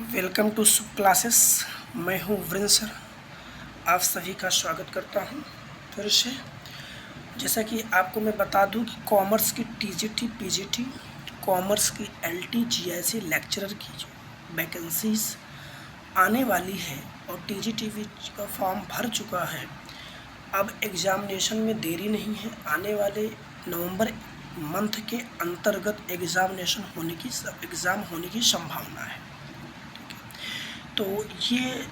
Welcome to soup classes. मैं हूं वृंद सर, आप सभी का स्वागत करता हूं फिर से। जैसा कि आपको मैं बता दूं कि कॉमर्स की टीजीटी पीजीटी, कॉमर्स की एलटी जीआईसी लेक्चरर की जो वैकेंसीज आने वाली है और टीजीटी का फॉर्म भर चुका है। अब एग्ज़ामिनेशन में देरी नहीं है, आने वाले नवंबर मंथ के अंतर्गत एग्ज़ाम होने की संभावना है। तो ये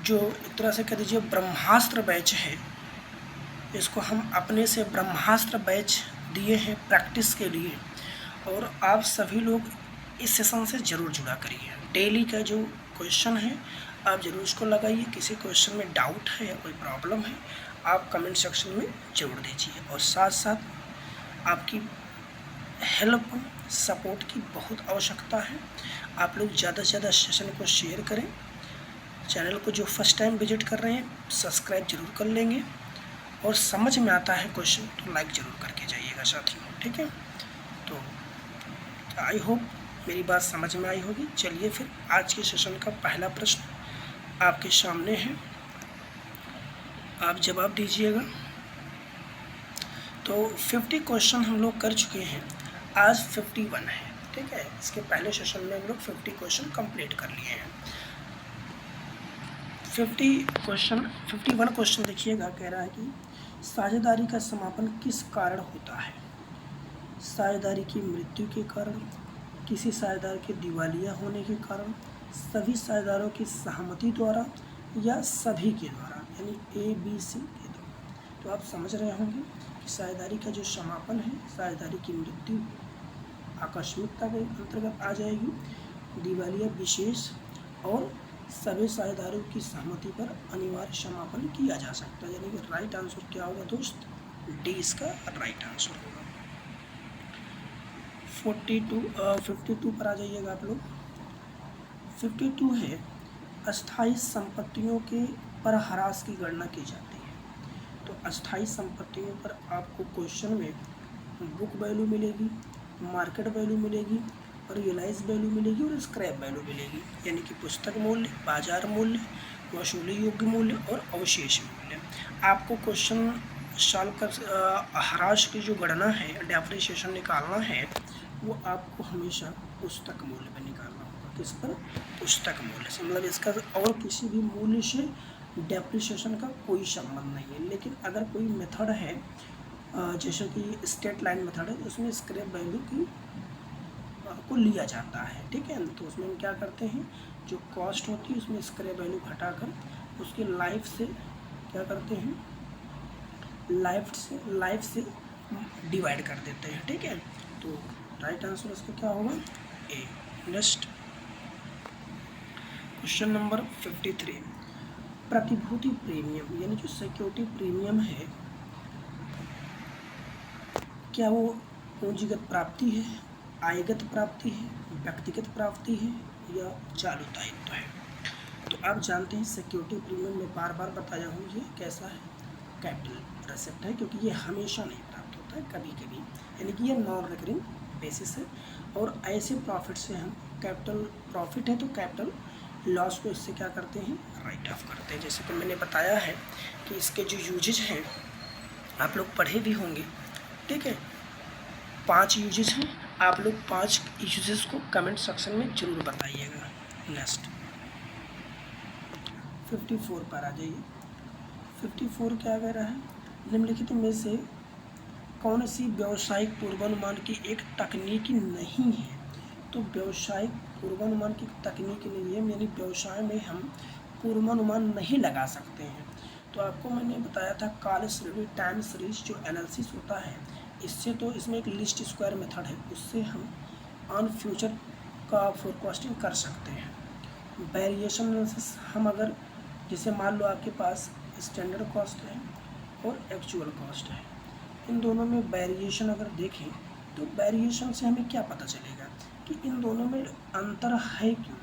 जो एक तरह से कह दीजिए ब्रह्मास्त्र बैच है, इसको हम अपने से ब्रह्मास्त्र बैच दिए हैं प्रैक्टिस के लिए, और आप सभी लोग इस सेशन से ज़रूर जुड़ा करिए। डेली का जो क्वेश्चन है आप ज़रूर इसको लगाइए। किसी क्वेश्चन में डाउट है या कोई प्रॉब्लम है आप कमेंट सेक्शन में ज़रूर दीजिए, और साथ साथ आपकी हेल्प सपोर्ट की बहुत आवश्यकता है। आप लोग ज़्यादा से ज़्यादा सेशन को शेयर करें। चैनल को जो फर्स्ट टाइम विजिट कर रहे हैं सब्सक्राइब जरूर कर लेंगे, और समझ में आता है क्वेश्चन तो लाइक ज़रूर करके जाइएगा साथियों, ठीक है। तो आई होप मेरी बात समझ में आई होगी। चलिए फिर आज के सेशन का पहला प्रश्न आपके सामने है, आप जवाब दीजिएगा। तो 50 क्वेश्चन हम लोग कर चुके हैं, आज 51 है, ठीक है। इसके पहले सेशन में हम लोग 50 क्वेश्चन कंप्लीट कर लिए हैं। 51 क्वेश्चन देखिएगा। कह रहा है कि साझेदारी का समापन किस कारण होता है? साझेदारी की मृत्यु के कारण, किसी साझेदार के दिवालिया होने के कारण, सभी साझेदारों की सहमति द्वारा, या सभी के द्वारा, यानी ABC के द्वारा। तो आप समझ रहे होंगे कि साझेदारी का जो समापन है, साझेदारी की मृत्यु आकस्मिकता के अंतर्गत आ जाएगी, दिवालिया विशेष, और सभी साझेदारों की सहमति पर अनिवार्य समापन किया जा सकता है। यानी कि राइट आंसर क्या होगा दोस्त? डी इसका राइट आंसर होगा। 52 पर आ जाइएगा आप लोग। 52 है, अस्थायी संपत्तियों के पर ह्रास की गणना की जाती है। तो अस्थायी संपत्तियों पर आपको क्वेश्चन में बुक वैल्यू मिलेगी, मार्केट वैल्यू मिलेगी, रियलाइज वैल्यू मिलेगी और स्क्रैप वैल्यू मिलेगी। यानी कि पुस्तक मूल्य, बाजार मूल्य, वसूली योग्य मूल्य और अवशेष मूल्य। आपको क्वेश्चन सॉल्व कर ह्रास की जो गणना है, डेप्रिसिएशन निकालना है, वो आपको हमेशा पुस्तक मूल्य पर निकालना होगा। किस पर? पुस्तक मूल्य से। मतलब इसका और किसी भी मूल्य से डेप्रिसिएशन का कोई संबंध नहीं है। लेकिन अगर कोई मेथड है जैसे कि स्ट्रेट लाइन मेथड है, उसमें स्क्रैप वैल्यू की को लिया जाता है, ठीक है। तो उसमें हम क्या करते हैं, जो कॉस्ट होती है उसमें स्क्रैप वैल्यू घटाकर उसके लाइफ से क्या करते हैं, लाइफ से डिवाइड कर देते हैं, ठीक है। तो राइट आंसर इसका क्या होगा? ए। नेक्स्ट क्वेश्चन नंबर 53, प्रतिभूति प्रीमियम यानी जो सिक्योरिटी प्रीमियम है, क्या वो पूंजीगत प्राप्ति है, आयगत प्राप्ति है, व्यक्तिगत प्राप्ति है, या चालू दायित्व है? तो आप जानते हैं सिक्योरिटी प्रीमियम में बार बार बताया हूँ ये कैसा है, कैपिटल रेसिप्ट है, क्योंकि ये हमेशा नहीं प्राप्त होता है, कभी कभी, यानी कि ये नॉन रिकरिंग बेसिस है। और ऐसे प्रॉफिट से हम, कैपिटल प्रॉफिट है तो कैपिटल लॉस को इससे क्या करते हैं, राइट ऑफ करते हैं। जैसे कि मैंने बताया है कि इसके जो यूजेज हैं आप लोग पढ़े भी होंगे, ठीक है। 5 यूजेस हैं, आप लोग 5 यूजेस को कमेंट सेक्शन में जरूर बताइएगा। नेक्स्ट 54 पर आ जाइए। 54 क्या कह रहा है, निम्नलिखित में से कौन सी व्यावसायिक पूर्वानुमान की एक तकनीक नहीं है? तो व्यावसायिक पूर्वानुमान की तकनीक नहीं है, यानी व्यवसाय में हम पूर्वानुमान नहीं लगा सकते हैं। तो आपको मैंने बताया था काल श्रेणी, टाइम सीरीज जो एनालिसिस होता है, इससे तो इसमें एक लिस्ट स्क्वायर मेथड है, उससे हम ऑन फ्यूचर का फोरकास्टिंग कर सकते हैं। वेरिएशन एनालिसिस हम अगर, जैसे मान लो आपके पास स्टैंडर्ड कॉस्ट है और एक्चुअल कॉस्ट है, इन दोनों में वेरिएशन अगर देखें तो वेरिएशन से हमें क्या पता चलेगा कि इन दोनों में अंतर है क्यों,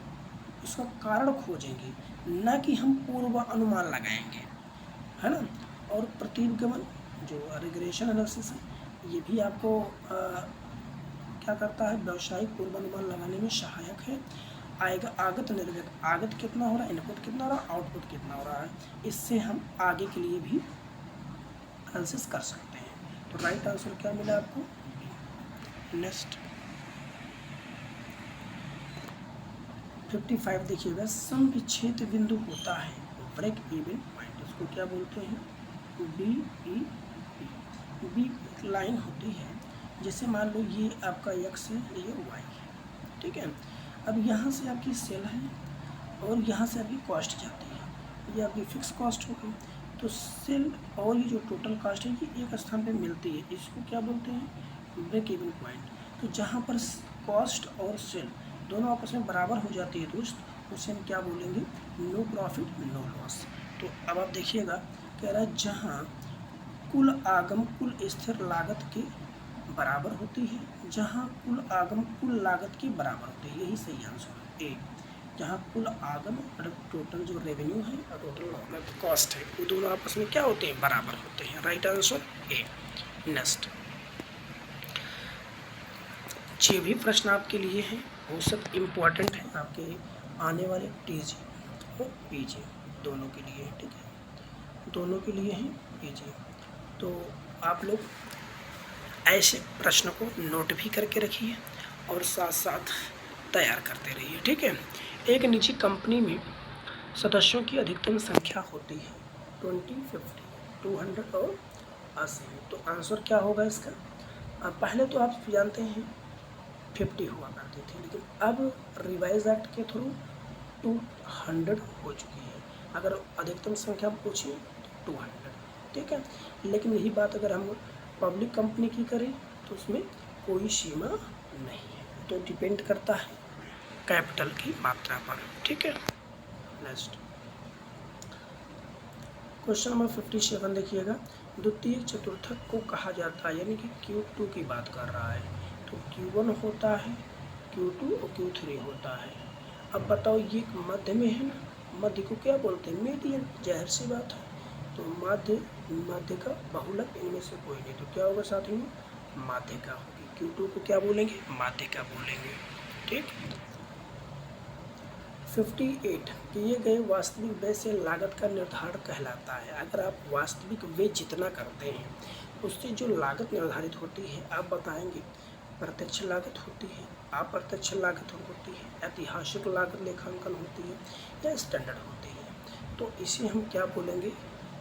उसका कारण खोजेंगे, न कि हम पूर्व अनुमान लगाएंगे, है ना। और प्रतिगमन जो रिग्रेशन एनालिसिस है, ये भी आपको क्या करता है, व्यावसायिक पूर्वानुमान लगाने में सहायक है। आएगा आगत निर्गत। आगत कितना हो रहा है, इनपुट कितना हो रहा है, आउटपुट कितना हो रहा है। इससे हम आगे के लिए भी एनालिसिस कर सकते हैं। तो राइट आंसर क्या मिला आपको? नेक्स्ट 55 देखिएगा, सम विच्छेद बिंदु होता है, ब्रेक इवन पॉइंट, इसको क्या बोलते हैं? बी ई बी एक लाइन होती है, जैसे मान लो ये आपका एक्स है, ये वाई है, ठीक है। अब यहाँ से आपकी सेल है और यहाँ से आपकी कॉस्ट जाती है, ये आपकी फिक्स कॉस्ट हो गई। तो सेल और ये जो टोटल कॉस्ट है ये एक स्थान पे मिलती है, इसको क्या बोलते हैं? Break even point. तो जहाँ पर कॉस्ट और सेल दोनों आपस में बराबर हो जाती है दोस्त, उसे हम क्या बोलेंगे? No profit no loss. तो अब आप देखिएगा, कह रहा है जहाँ कुल आगम कुल स्थिर लागत के बराबर होती है, जहाँ कुल आगम कुल लागत के बराबर होती है, यही सही आंसर है ए। जहाँ कुल आगम मतलब टोटल जो रेवेन्यू है और टोटल कॉस्ट है वो दोनों आपस में क्या होते हैं? बराबर होते हैं। Right answer A. नेक्स्ट जो भी प्रश्न आपके लिए हैं वो सब इम्पोर्टेंट है, आपके आने वाले टीजी और पीजी दोनों के लिए, ठीक है, दोनों के लिए हैं पीजी। तो आप लोग ऐसे प्रश्न को नोट भी करके रखिए और साथ साथ तैयार करते रहिए, ठीक है। एक निजी कंपनी में सदस्यों की अधिकतम संख्या होती है 20, 50, 200 और 80। तो आंसर क्या होगा इसका? पहले तो आप जानते हैं 50 हुआ करती थी, लेकिन अब रिवाइज एक्ट के थ्रू 200 हो चुकी है। अगर अधिकतम संख्या पूछिए तो 200, ठीक है। लेकिन यही बात अगर हम पब्लिक कंपनी की करें तो उसमें कोई सीमा नहीं है, तो डिपेंड करता है कैपिटल की मात्रा पर, ठीक है। नेक्स्ट क्वेश्चन नंबर 57 देखिएगा, द्वितीय चतुर्थक को कहा जाता है, यानी कि Q2 की बात कर रहा है। तो Q1 होता है, Q2 और Q3 होता है। अब बताओ ये मध्य में है ना, मध्य को क्या बोलते हैं? मीडियन, जाहिर सी बात है। तो माध्य का बहुलक इनमें से कोई नहीं, तो क्या होगा साथियों? माध्यिका होगी। Q2 को क्या बोलेंगे? माध्यिका बोलेंगे, ठीक। 58 किए गए वास्तविक व्यय से लागत का निर्धारण कहलाता है। अगर आप वास्तविक व्यय जितना करते हैं उससे जो लागत निर्धारित होती है, आप बताएंगे प्रत्यक्ष लागत होती है, अप्रत्यक्ष लागत होती है, ऐतिहासिक लागत लेखांकन होती है या स्टैंडर्ड होती है। तो इसे हम क्या बोलेंगे?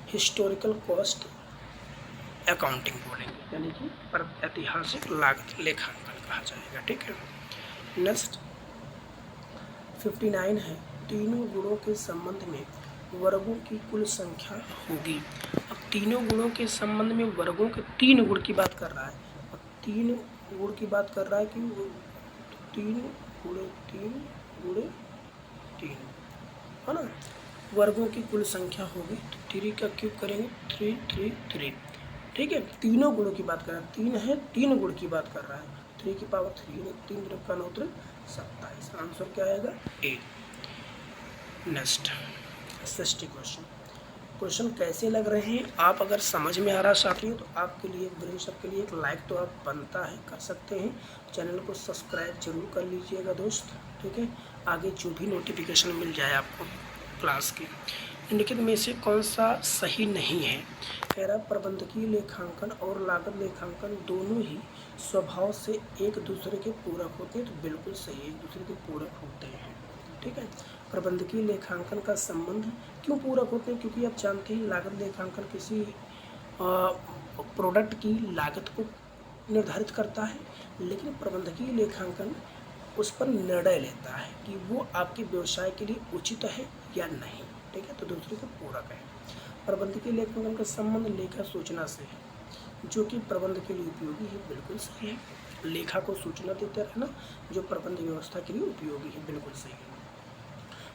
हिस्टोरिकल कॉस्ट अकाउंटिंग बोलेंगे, यानी कि ऐतिहासिक लागत लेखांकन कहा जाएगा, ठीक है। नेक्स्ट 59 है, तीनों गुणों के संबंध में वर्गों की कुल संख्या होगी। अब तीनों गुणों के संबंध में वर्गों के 3 गुण की बात कर रहा है, अब 3 गुण की बात कर रहा है कि 3 गुणे 3 गुणे 3 है ना, वर्गों की कुल संख्या होगी। तो 3 का क्यूब करेंगे 3 3 3, ठीक है। तीनों गुणों की बात कर रहा है, 3 है, 3 गुण की बात कर रहा है, 3 की पावर 3, 3 त्रिक का 9 त्रिक 27। आंसर क्या आएगा? ए। नेक्स्ट 60 क्वेश्चन कैसे लग रहे हैं? आप अगर समझ में आ रहा साथियों तो आपके लिए ब्रेन सब के लिए एक लाइक तो आप बनता है, कर सकते हैं। चैनल को सब्सक्राइब जरूर कर लीजिएगा दोस्त, ठीक है। आगे जो भी नोटिफिकेशन मिल जाए आपको क्लास की। निम्नलिखित में से कौन सा सही नहीं है? कह रहा प्रबंधकीय लेखांकन और लागत लेखांकन दोनों ही स्वभाव से एक दूसरे के पूरक होते हैं। तो बिल्कुल सही, एक दूसरे के पूरक होते हैं, ठीक है। प्रबंधकीय लेखांकन का संबंध क्यों पूरक होते हैं? क्योंकि आप जानते हैं लागत लेखांकन किसी प्रोडक्ट की लागत को निर्धारित करता है, लेकिन प्रबंधकीय लेखांकन उस पर निर्णय लेता है कि वो आपके व्यवसाय के लिए उचित है या नहीं, ठीक है। तो दूसरे को पूरक है। प्रबंधकीय लेखांकन का संबंध लेखा सूचना से है, जो कि प्रबंध के लिए उपयोगी है, बिल्कुल सही है। लेखा को सूचना देते रहना जो प्रबंध व्यवस्था के लिए उपयोगी है, बिल्कुल सही है।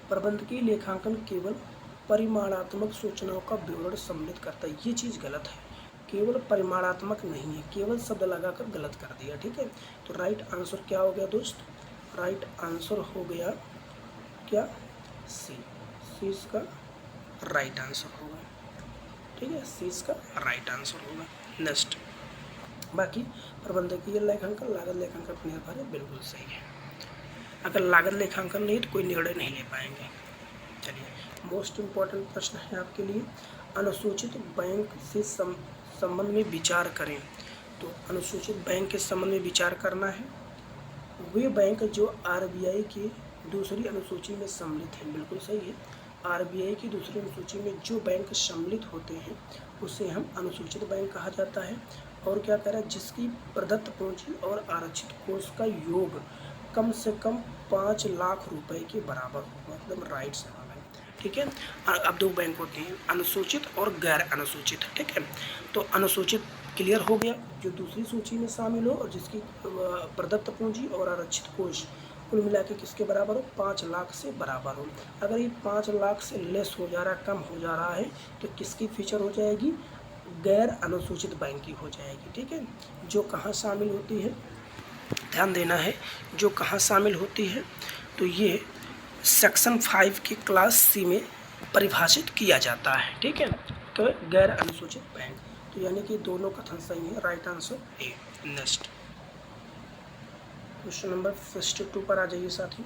प्रबंधकीय लेखांकन केवल परिमाणात्मक सूचनाओं का विवरण सम्मिलित करता है, ये चीज़ गलत है। केवल परिमाणात्मक नहीं है, केवल शब्द लगाकर गलत कर दिया, ठीक है। तो राइट आंसर क्या हो गया दोस्त? राइट आंसर हो गया क्या? सी। सी इसका राइट आंसर होगा, ठीक है। सी इसका राइट आंसर होगा। नेक्स्ट बाकी प्रबंधकीय लेखांकन लागत लेखांकन पर निर्भर है, बिल्कुल सही है। अगर लागत लेखांकन नहीं तो कोई निर्णय नहीं ले पाएंगे। चलिए, मोस्ट इम्पॉर्टेंट प्रश्न है आपके लिए, अनुसूचित बैंक से संबंध में विचार करें। तो अनुसूचित बैंक के संबंध में विचार करना है वे बैंक जो आरबीआई की दूसरी अनुसूची में सम्मिलित हैं। बिल्कुल सही है, आरबीआई की दूसरी अनुसूची में जो बैंक सम्मिलित होते हैं उसे हम अनुसूचित बैंक कहा जाता है। और क्या कह रहा है, जिसकी प्रदत्त पूंजी और आरक्षित कोष का योग कम से कम 5 लाख रुपए के बराबर हो, मतलब राइट सवाल है। ठीक है, अब दो बैंक होते हैं, अनुसूचित और गैर अनुसूचित। ठीक है, तो अनुसूचित क्लियर हो गया, जो दूसरी सूची में शामिल हो और जिसकी प्रदत्त पूंजी और आरक्षित कोष कुल मिला के किसके बराबर हो, 5 लाख से बराबर हो। अगर ये 5 लाख से लेस हो जा रहा है, कम हो जा रहा है, तो किसकी फीचर हो जाएगी, गैर अनुसूचित बैंक की हो जाएगी। ठीक है, जो कहाँ शामिल होती है, ध्यान देना है, जो कहाँ शामिल होती है, तो ये सेक्शन 5 की क्लास सी में परिभाषित किया जाता है। ठीक है, तो गैर अनुसूचित बैंक, तो यानी कि दोनों कथन सही है, right answer A. Next question number 52 पर आ जाइए साथी।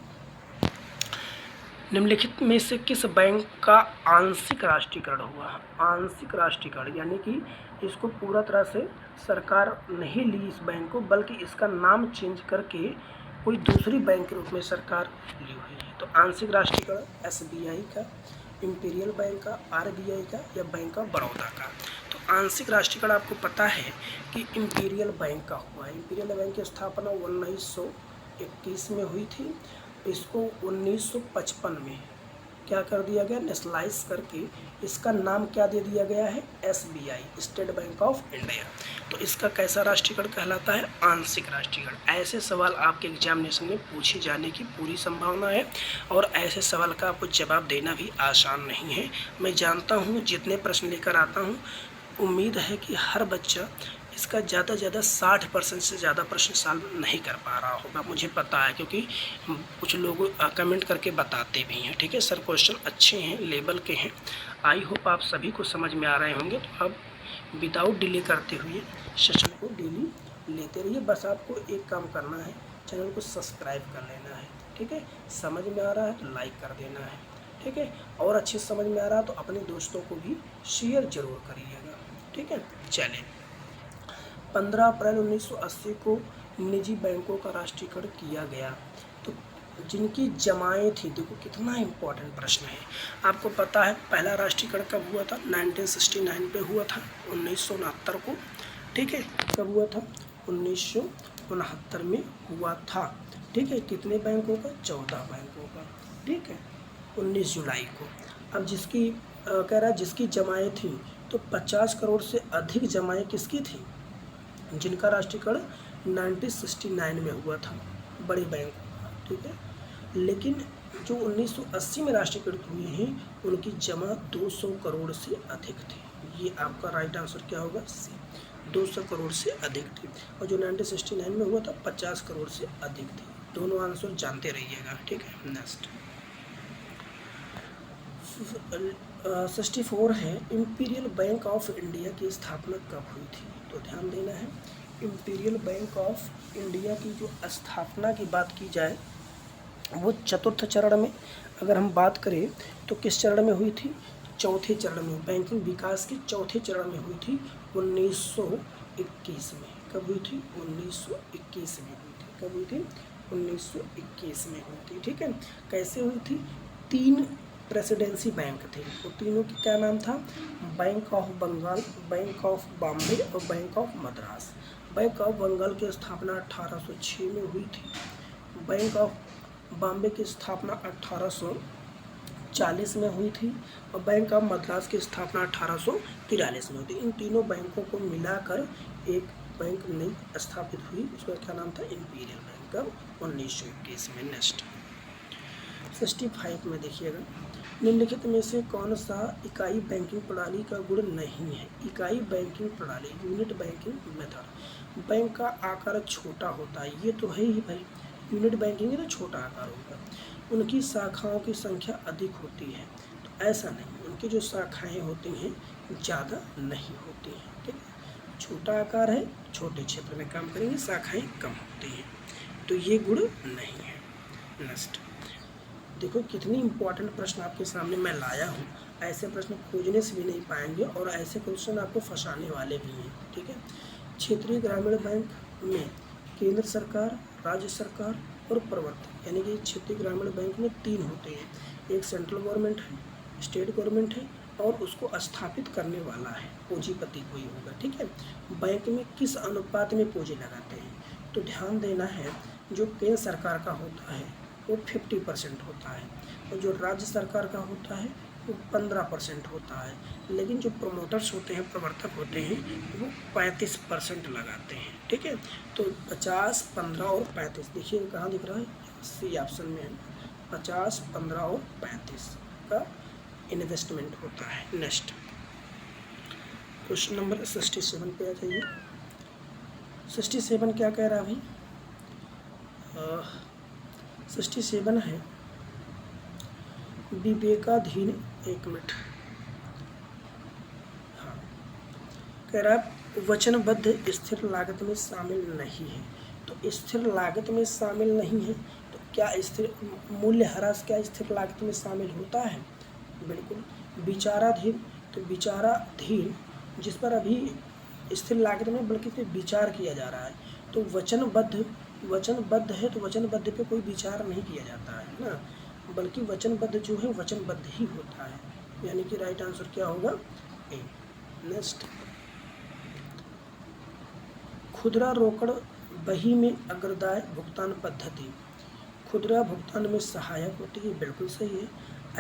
निम्नलिखित में से किस बैंक का आंशिक राष्ट्रीयकरण हुआ। आंशिक राष्ट्रीयकरण यानी कि इसको पूरा तरह से सरकार नहीं ली इस बैंक को, बल्कि इसका नाम चेंज करके कोई दूसरी बैंक के रूप में सरकार ली हुई है। तो आंशिक राष्ट्रीयकरण एसबीआई का, इंपीरियल बैंक का, आरबीआई का या बैंक ऑफ बड़ौदा का। तो आंशिक राष्ट्रीयकरण आपको पता है कि इंपीरियल बैंक का हुआ है। इंपीरियल बैंक की स्थापना 1921 में हुई थी। इसको 1955 में क्या कर दिया गया, नेशनलाइज करके इसका नाम क्या दे दिया गया है, SBI, state bank of India. तो इसका कैसा राष्ट्रीयकरण कहलाता है, आंशिक राष्ट्रीयकरण। ऐसे सवाल आपके एग्जामिनेशन में पूछे जाने की पूरी संभावना है और ऐसे सवाल का आपको जवाब देना भी आसान नहीं है। मैं जानता हूँ, जितने प्रश्न लेकर आता हूँ, उम्मीद है कि हर बच्चा इसका ज़्यादा से ज़्यादा 60% से ज़्यादा प्रश्न सॉल्व नहीं कर पा रहा होगा, मुझे पता है, क्योंकि कुछ लोग कमेंट करके बताते भी हैं। ठीक है सर, क्वेश्चन अच्छे हैं, लेवल के हैं, आई होप आप सभी को समझ में आ रहे होंगे। तो अब विदाउट डिले करते हुए सेशन को डेली लेते रहिए। बस आपको एक काम करना है, चैनल को सब्सक्राइब कर लेना है। ठीक है, समझ में आ रहा है तो लाइक कर देना है। ठीक है, और अच्छे समझ में आ रहा है तो अपने दोस्तों को भी शेयर जरूर करिएगा। ठीक है, चलें। 15 अप्रैल 1980 को निजी बैंकों का राष्ट्रीयकरण किया गया। तो जिनकी जमाएं थी, देखो कितना इम्पोर्टेंट प्रश्न है। आपको पता है पहला राष्ट्रीयकरण कब हुआ था, 1969 पे हुआ था, 1969 को। ठीक है, कब हुआ था, 1969 में हुआ था। ठीक है, कितने बैंकों का, 14 बैंकों का। ठीक है, 19 जुलाई को। अब जिसकी कह रहा है जिसकी जमाएं थी, तो 50 करोड़ से अधिक जमाएं किसकी थी, जिनका राष्ट्रीयकरण 1969 में हुआ था, बड़े बैंक। ठीक है, लेकिन जो 1980 में राष्ट्रीयकृत हुए हैं उनकी जमा 200 करोड़ से अधिक थी। ये आपका राइट आंसर क्या होगा, सी, 200 करोड़ से अधिक थी। और जो 1969 में हुआ था 50 करोड़ से अधिक थी। दोनों आंसर जानते रहिएगा। ठीक है, नेक्स्ट 64 है, इंपीरियल बैंक ऑफ इंडिया की स्थापना कब हुई थी। तो ध्यान देना है, इंपीरियल बैंक ऑफ इंडिया की जो स्थापना की बात की जाए वो चतुर्थ चरण में, अगर हम बात करें तो किस चरण में हुई थी, चौथे चरण में। बैंकिंग विकास के चौथे चरण में हुई थी 1921 में। कब हुई थी, 1921 में हुई थी। कब हुई थी, 1921 में हुई थी। ठीक है, कैसे हुई थी, 3 प्रेसिडेंसी बैंक थे। तो तीनों की क्या नाम था, bank of Bengal, bank of Bombay और bank of Madras. Bank of Bengal की स्थापना 1806 में हुई थी। बैंक ऑफ बॉम्बे की स्थापना 1840 में हुई थी और बैंक ऑफ मद्रास की स्थापना 1843 में हुई थी। इन तीनों बैंकों को मिलाकर एक बैंक नई स्थापित हुई, उसका क्या नाम था, इंपीरियल बैंक। कब, 1921 में। नेक्स्ट 65 में देखिएगा, निम्नलिखित में से कौन सा इकाई बैंकिंग प्रणाली का गुण नहीं है। इकाई बैंकिंग प्रणाली, यूनिट बैंकिंग मेथड। बैंक का आकार छोटा होता है, ये तो है ही भाई, यूनिट बैंकिंग है तो छोटा आकार होगा। उनकी शाखाओं की संख्या अधिक होती है, तो ऐसा नहीं, उनकी जो शाखाएं होती हैं ज़्यादा नहीं होती हैं। ठीक है, छोटा आकार है, छोटे क्षेत्र में काम करेंगे, शाखाएं कम होती हैं, तो ये गुण नहीं है। नेक्स्ट, देखो कितनी इंपॉर्टेंट प्रश्न आपके सामने मैं लाया हूँ। ऐसे प्रश्न खोजने से भी नहीं पाएंगे और ऐसे क्वेश्चन आपको फंसाने वाले भी हैं, ठीक है। क्षेत्रीय ग्रामीण बैंक में केंद्र सरकार, राज्य सरकार और प्रवर्तक, यानी कि क्षेत्रीय ग्रामीण बैंक में 3 होते हैं। एक सेंट्रल गवर्नमेंट है, स्टेट गवर्नमेंट है और उसको स्थापित करने वाला है, पूंजीपति कोई होगा, ठीक है। बैंक में किस अनुपात में पूंजी लगाते हैं, तो ध्यान देना है, जो केंद्र सरकार का होता है वो 50% होता है और जो राज्य सरकार का होता है वो 15% होता है, लेकिन जो प्रमोटर्स होते हैं, प्रवर्तक होते हैं, वो 35% लगाते हैं, ठीक है। तो 50, 15 और 35, देखिए कहाँ दिख रहा है, सी ऑप्शन में है, 50, 15 और 35 का इन्वेस्टमेंट होता है। नेक्स्ट, क्वेश्चन नंबर 67 पे आ जाइए। 67 क्या कह रहा है भाई, 67 है विवेकाधीन, एक मिनट, हाँ, कह रहा है वचनबद्ध स्थिर लागत में शामिल नहीं है। तो स्थिर लागत में शामिल नहीं है तो क्या स्थिर मूल्यह्रास क्या स्थिर लागत में शामिल होता है? बिल्कुल। विचाराधीन, तो विचाराधीन जिस पर अभी स्थिर लागत में बल्कि इस पर विचार किया जा रहा है, तो वचनबद्ध है तो वचनबद्ध पे कोई विचार नहीं किया जाता है ना, बल्कि वचनबद्ध जो है वचनबद्ध ही होता है, यानी कि राइट आंसर क्या होगा, ए। नेक्स्ट, खुदरा रोकड़ बही में अग्रदाय भुगतान पद्धति खुदरा भुगतान में सहायक होती है, बिल्कुल सही है।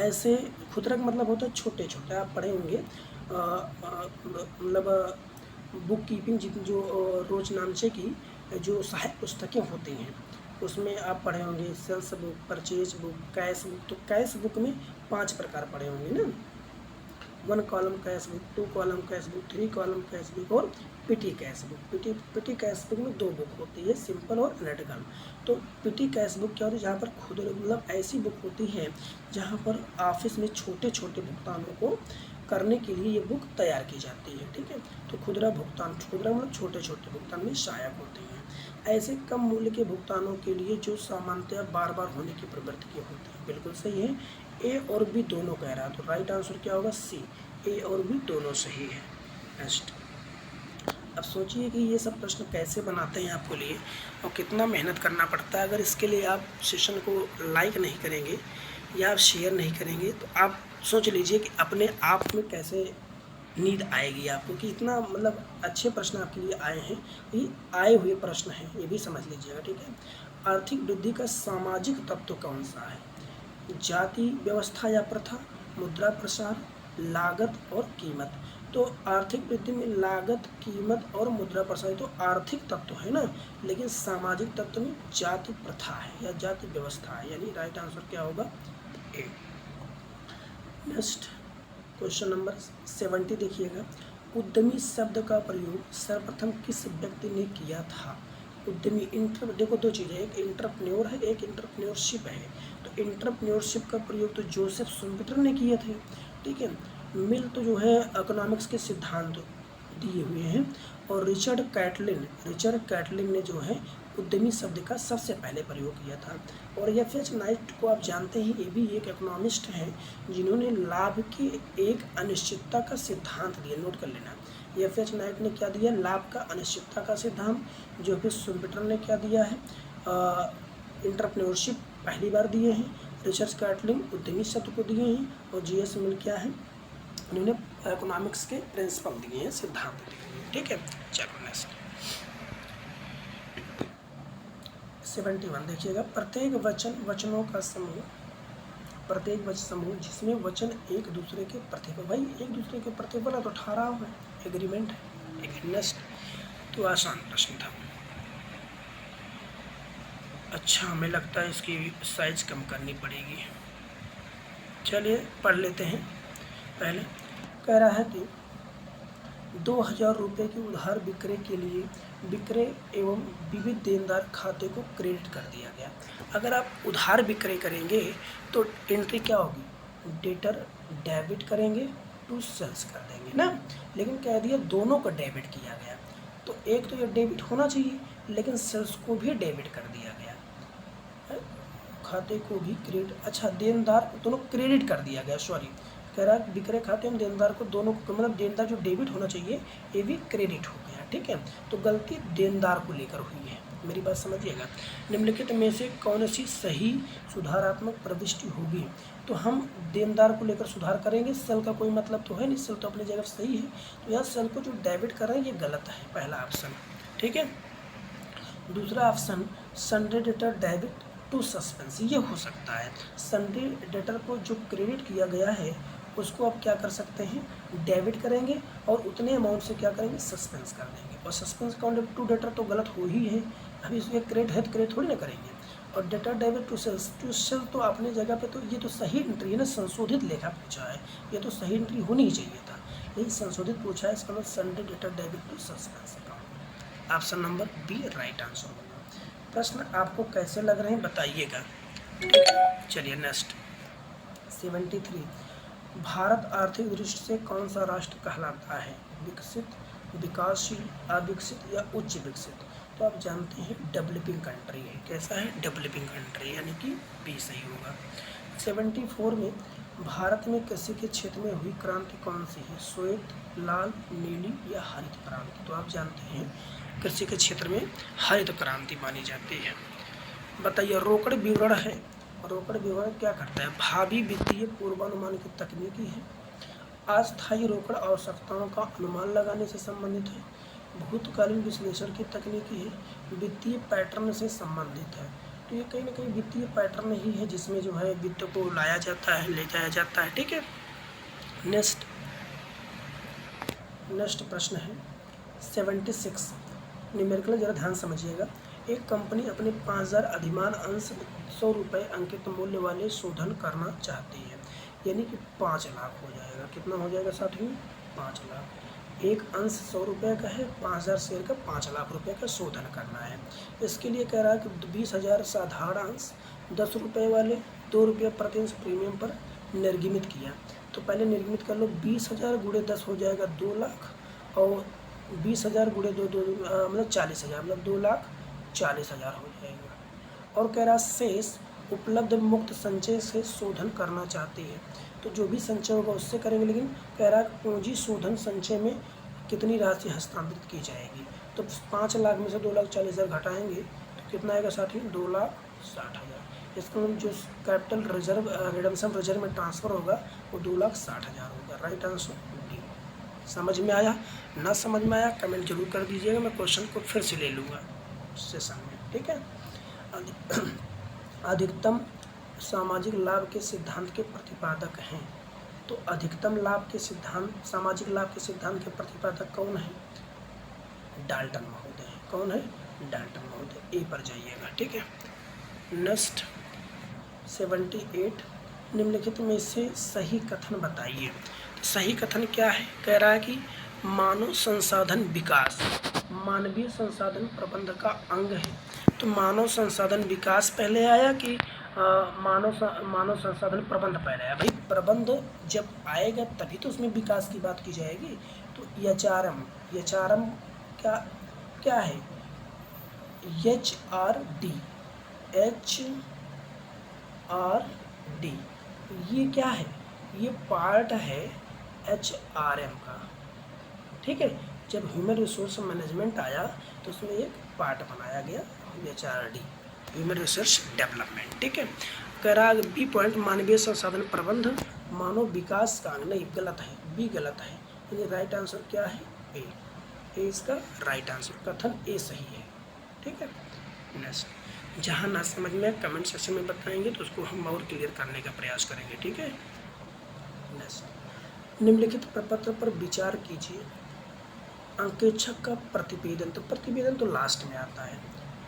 ऐसे खुदरा का मतलब होता है छोटे छोटे, आप पढ़े होंगे मतलब बुक कीपिंग जो रोजनामचे की जो सहायक पुस्तकें होती हैं उसमें आप पढ़े होंगे sales book, purchase book, cash book. तो कैश बुक में 5 प्रकार पढ़े होंगे ना, 1 column cash book, 2 column cash book, 3 column cash book और petty cash book. Petty cash book में 2 बुक होती है, सिंपल और एनालिटिकल। तो पिटी कैश बुक क्या होती है, जहाँ पर खुद मतलब ऐसी बुक होती है जहाँ पर ऑफिस में छोटे छोटे भुगतानों को करने के लिए ये बुक तैयार की जाती है, ठीक है। तो खुदरा भुगतान, खुदरा मतलब छोटे छोटे भुगतान में सहायक होते हैं। ऐसे कम मूल्य के भुगतानों के लिए जो सामान्यतः बार बार होने की प्रवृत्ति के होते हैं, बिल्कुल सही है। ए और बी दोनों कह रहा है, तो राइट आंसर क्या होगा, सी, ए और बी दोनों सही है। नेक्स्ट, अब सोचिए कि ये सब प्रश्न कैसे बनाते हैं आपके लिए और कितना मेहनत करना पड़ता है। अगर इसके लिए आप सेशन को लाइक नहीं करेंगे या आप शेयर नहीं करेंगे तो आप सोच लीजिए कि अपने आप में कैसे नींद आएगी आपको कि इतना मतलब अच्छे प्रश्न आपके लिए आए हैं। ये आए हुए प्रश्न हैं, ये भी समझ लीजिएगा, ठीक है। आर्थिक वृद्धि का सामाजिक तत्व कौन सा है? जाति व्यवस्था या प्रथा, मुद्रा प्रसार, लागत और कीमत। तो आर्थिक वृद्धि में लागत, कीमत और मुद्रा प्रसार तो आर्थिक तत्व है ना, लेकिन सामाजिक तत्व में जाति प्रथा है या जाति व्यवस्था है, यानी राइट आंसर क्या होगा, ए। नेक्स्ट, क्वेश्चन नंबर 70 देखिएगा। उद्यमी शब्द का प्रयोग सर्वप्रथम किस व्यक्ति ने किया था? उद्यमी देखो 2 चीज़ें, एक इंटरप्रेन्योर है, एक इंटरप्रेन्योरशिप है। तो इंटरप्रेन्योरशिप का प्रयोग तो जोसेफ शुम्पेटर ने किए थे, ठीक है। मिल तो जो है इकोनॉमिक्स के सिद्धांत दिए हुए हैं और रिचर्ड कैटलिन ने जो है उद्यमी शब्द का सबसे पहले प्रयोग किया था। और एफ.एच. नाइट को आप जानते हैं, ये भी एक इकोनॉमिस्ट हैं जिन्होंने लाभ की एक अनिश्चितता का सिद्धांत दिया, नोट कर लेना। एफ.एच. नाइट ने क्या दिया, लाभ का अनिश्चितता का सिद्धांत। जो कि शुम्पेटर ने क्या दिया है, इंटरप्रेन्योरशिप पहली बार दिए हैं। रिचर्ड कैटलिन उद्यमी शब्द को दिए हैं और जी.एस. मिल क्या है, उन्होंने इकोनॉमिक्स के प्रिंसिपल दिए हैं, सिद्धांत दिए हैं, ठीक है। चलो नेक्स्ट, 71 देखिएगा। प्रत्येक वचनों का समूह, प्रत्येक वचन समूह जिसमें वचन एक दूसरे के प्रतिफल, भाई एक दूसरे के प्रतिफल है तो ठहराव है, एग्रीमेंट है, एक नेक्स्ट। तो आसान प्रश्न था। अच्छा, हमें लगता है इसकी साइज कम करनी पड़ेगी, चलिए पढ़ लेते हैं। पहले कह रहा है कि 2000 रुपये की उधार विक्रय के लिए विक्रय एवं विविध देनदार खाते को क्रेडिट कर दिया गया। अगर आप उधार विक्रय करेंगे तो एंट्री क्या होगी, डेटर डेबिट करेंगे टू सेल्स कर देंगे ना, लेकिन कह दिया दोनों को डेबिट किया गया। तो एक तो ये डेबिट होना चाहिए, लेकिन सेल्स को भी डेबिट कर दिया गया, खाते को भी क्रेडिट, अच्छा देनदार दोनों क्रेडिट कर दिया गया, सॉरी कह रहा है विक्रय खाते में देनदार को दोनों को, मतलब देनदार जो डेबिट होना चाहिए ये भी क्रेडिट हो गया, ठीक है। तो गलती देनदार को लेकर हुई है, मेरी बात समझिएगा। निम्नलिखित में से कौन सी सही सुधारात्मक प्रविष्टि होगी? तो हम देनदार को लेकर सुधार करेंगे, सेल का कोई मतलब तो है नहीं, सेल तो अपनी जगह सही है, तो यहाँ सेल को जो डेबिट कर रहे हैं ये गलत है, पहला ऑप्शन, ठीक है। दूसरा option sundry debtor debit to suspense, ये हो सकता है, सन्डे डेटर को जो क्रेडिट किया गया है उसको आप क्या कर सकते हैं, डेबिट करेंगे और उतने अमाउंट से क्या करेंगे, सस्पेंस कर देंगे, और सस्पेंस काउंट टू डेटर तो गलत हो ही है, अभी इसमें क्रेडिट है तो क्रेडिट थोड़ी ना करेंगे। और डेटर डेबिट टू सेल्स तो अपने जगह पे तो ये तो सही एंट्री है ना, संशोधित लेखा पूछा है, ये तो सही एंट्री होनी ही चाहिए था, लेकिन संशोधित पूछा है, इसका मतलब sundry debtor debit to suspense account, option number B right answer होगा। प्रश्न आपको कैसे लग रहे हैं बताइएगा, ठीक है। चलिए नेक्स्ट 73, भारत आर्थिक दृष्टि से कौन सा राष्ट्र कहलाता है, विकसित, विकासशील, अविकसित या उच्च विकसित? तो आप जानते हैं डेवलपिंग कंट्री है, कैसा है, डेवलपिंग कंट्री, यानी कि बी सही होगा। 74 में भारत में कृषि के क्षेत्र में हुई क्रांति कौन सी है, श्वेत, लाल, नीली या हरित क्रांति? तो आप जानते हैं कृषि के क्षेत्र में हरित क्रांति मानी जाती है। बताइए रोकड़ विवरण है, रोकड़ विवरण क्या करता है, भावी वित्तीय पूर्वानुमान की तकनीकी है, अस्थायी रोकड़ आवश्यकताओं का अनुमान लगाने से संबंधित है, भूतकालीन विश्लेषण की तकनीकी है, वित्तीय पैटर्न से संबंधित है। तो ये कहीं ना कहीं वित्तीय पैटर्न ही है जिसमें जो है वित्त को लाया जाता है, ले जाया जाता है, ठीक है। नेक्स्ट प्रश्न है 76, न्यूमेरिकल जरा ध्यान समझिएगा। एक कंपनी अपने 5000 अधिमान अंश 100 रुपये अंकित मूल्य वाले शोधन करना चाहती है, यानी कि 5 लाख हो जाएगा, कितना हो जाएगा साथियों, 5 लाख। एक अंश 100 रुपये का है, 5000 शेयर का 5 लाख रुपये का शोधन करना है। इसके लिए कह रहा है कि 20,000 साधारण अंश 10 रुपये वाले 2 रुपये प्रति अंश प्रीमियम पर निर्गमित किया। तो पहले निर्गमित कर लो, 20,000 गुणे 10 हो जाएगा 2 लाख, और 20,000 गुणे 2 मतलब 40,000, मतलब 2,40,000 हो जाएगा। और कह रहा शेष उपलब्ध मुक्त संचय से शोधन करना चाहती है, तो जो भी संचय होगा उससे करेंगे, लेकिन कह रहा पूंजी शोधन संचय में कितनी राशि हस्तांतरित की जाएगी। तो 5 लाख में से 2,40,000 घटाएंगे तो कितना आएगा साथियों, 2,60,000। इसका मतलब जो कैपिटल रिजर्व रिडम्पशन रिजर्व में ट्रांसफ़र होगा वो 2,60,000 होगा, राइट आंसर डी। समझ में आया, ना समझ में आया कमेंट जरूर कर दीजिएगा, मैं क्वेश्चन को फिर से ले लूँगा सेशन में, ठीक है। अधिकतम सामाजिक लाभ के सिद्धांत के प्रतिपादक हैं, तो अधिकतम लाभ के सिद्धांत, सामाजिक लाभ के सिद्धांत के प्रतिपादक कौन है, डाल्टन महोदय। कौन है, डाल्टन महोदय। ए पर जाइएगा, ठीक है। नेक्स्ट 78, निम्नलिखित में से सही कथन बताइए। तो सही कथन क्या है, कह रहा है कि मानव संसाधन विकास मानवीय संसाधन प्रबंध का अंग है। तो मानव संसाधन विकास पहले आया कि मानव संसाधन प्रबंध पहले आया? भाई प्रबंध जब आएगा तभी तो उसमें विकास की बात की जाएगी। तो एचआरएम क्या है, HRD ये क्या है, ये पार्ट है HRM का, ठीक है। जब ह्यूमन रिसोर्स मैनेजमेंट आया तो उसमें एक पार्ट बनाया गया HRD, ह्यूमन रिसोर्स डेवलपमेंट, ठीक है। कह रहा बी पॉइंट मानवीय संसाधन प्रबंध मानव विकास का अंग, नहीं गलत है, बी गलत है, यानी राइट आंसर क्या है, ए इसका राइट आंसर, कथन ए सही है, ठीक है। नेक्स्ट, जहाँ ना समझ में कमेंट सेक्शन में बताएंगे तो उसको हम और क्लियर करने का प्रयास करेंगे, ठीक है। नेक्स्ट, निम्नलिखित प्रपत्र पर विचार कीजिए। अंकेक्षक का प्रतिवेदन, तो प्रतिवेदन तो लास्ट में आता है।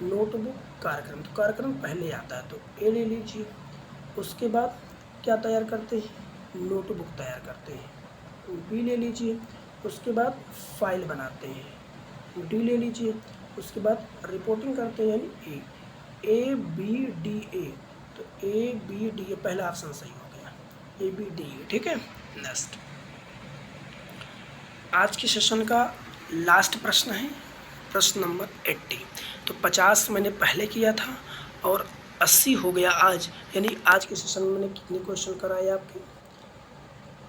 नोटबुक, कार्यक्रम, तो कार्यक्रम पहले आता है, तो ए ले लीजिए। उसके बाद क्या तैयार करते हैं, नोटबुक तैयार करते हैं, बी ले लीजिए। उसके बाद फाइल बनाते हैं, डी ले लीजिए। उसके बाद रिपोर्टिंग करते हैं, यानी ABDA, तो ABDA पहला ऑप्शन सही हो गया, ABDA, ठीक है। नेक्स्ट, आज के सेशन का लास्ट प्रश्न है प्रश्न नंबर 80। तो 50 मैंने पहले किया था और 80 हो गया आज, यानी आज के सेशन में मैंने कितने क्वेश्चन कराए आपके?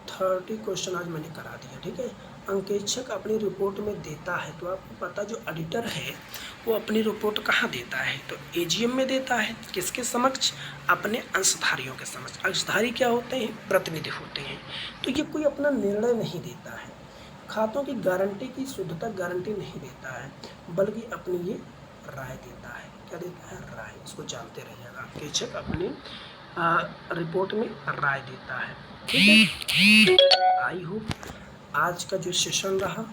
30 क्वेश्चन आज मैंने करा दिया, ठीक है। अंकेक्षक अपनी रिपोर्ट में देता है, तो आपको पता जो एडिटर है वो अपनी रिपोर्ट कहाँ देता है? तो एजीएम में देता है। किसके समक्ष? अपने अंशधारियों के समक्ष। अंशधारी क्या होते हैं? प्रतिनिधि होते हैं। तो ये कोई अपना निर्णय नहीं देता है, खातों की गारंटी की शुद्धता गारंटी नहीं देता है, बल्कि अपनी ये राय देता है। क्या देता है? राय। इसको जानते रहिएगा, अंकेक्षक अपनी रिपोर्ट में राय देता है, ठीक है। आई होप आज का जो सेशन रहा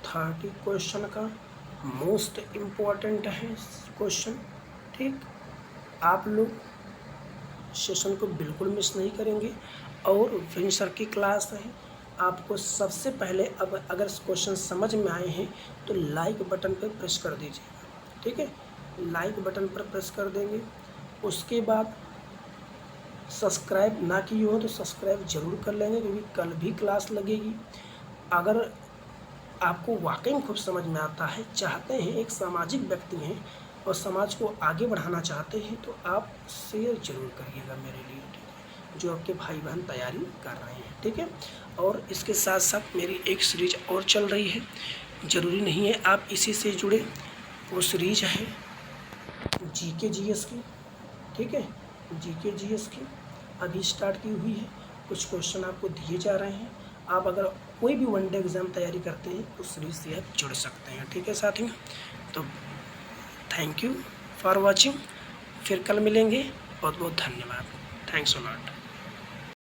30 क्वेश्चन का मोस्ट इम्पॉर्टेंट है क्वेश्चन, ठीक। आप लोग सेशन को बिल्कुल मिस नहीं करेंगे। और विंस सर की क्लास है, आपको सबसे पहले अब अगर क्वेश्चन समझ में आए हैं तो लाइक बटन पर प्रेस कर दीजिएगा, ठीक है। लाइक बटन पर प्रेस कर देंगे, उसके बाद सब्सक्राइब ना किए हो तो सब्सक्राइब जरूर कर लेंगे, क्योंकि कल भी क्लास लगेगी। अगर आपको वाकई में खूब समझ में आता है, चाहते हैं, एक सामाजिक व्यक्ति हैं और समाज को आगे बढ़ाना चाहते हैं, तो आप शेयर जरूर करिएगा मेरे लिए, ठीक है, जो आपके भाई बहन तैयारी कर रहे हैं, ठीक है। और इसके साथ साथ मेरी एक सीरीज और चल रही है, ज़रूरी नहीं है आप इसी से जुड़े। वो सीरीज है जीके जीएस की, ठीक है, जीके जीएस की अभी स्टार्ट की हुई है। कुछ क्वेश्चन आपको दिए जा रहे हैं, आप अगर कोई भी वनडे एग्ज़ाम तैयारी करते हैं उस सीरीज से आप जुड़ सकते हैं, ठीक है साथियों। तो थैंक यू फॉर वॉचिंग, फिर कल मिलेंगे। बहुत बहुत धन्यवाद। Thanks a lot.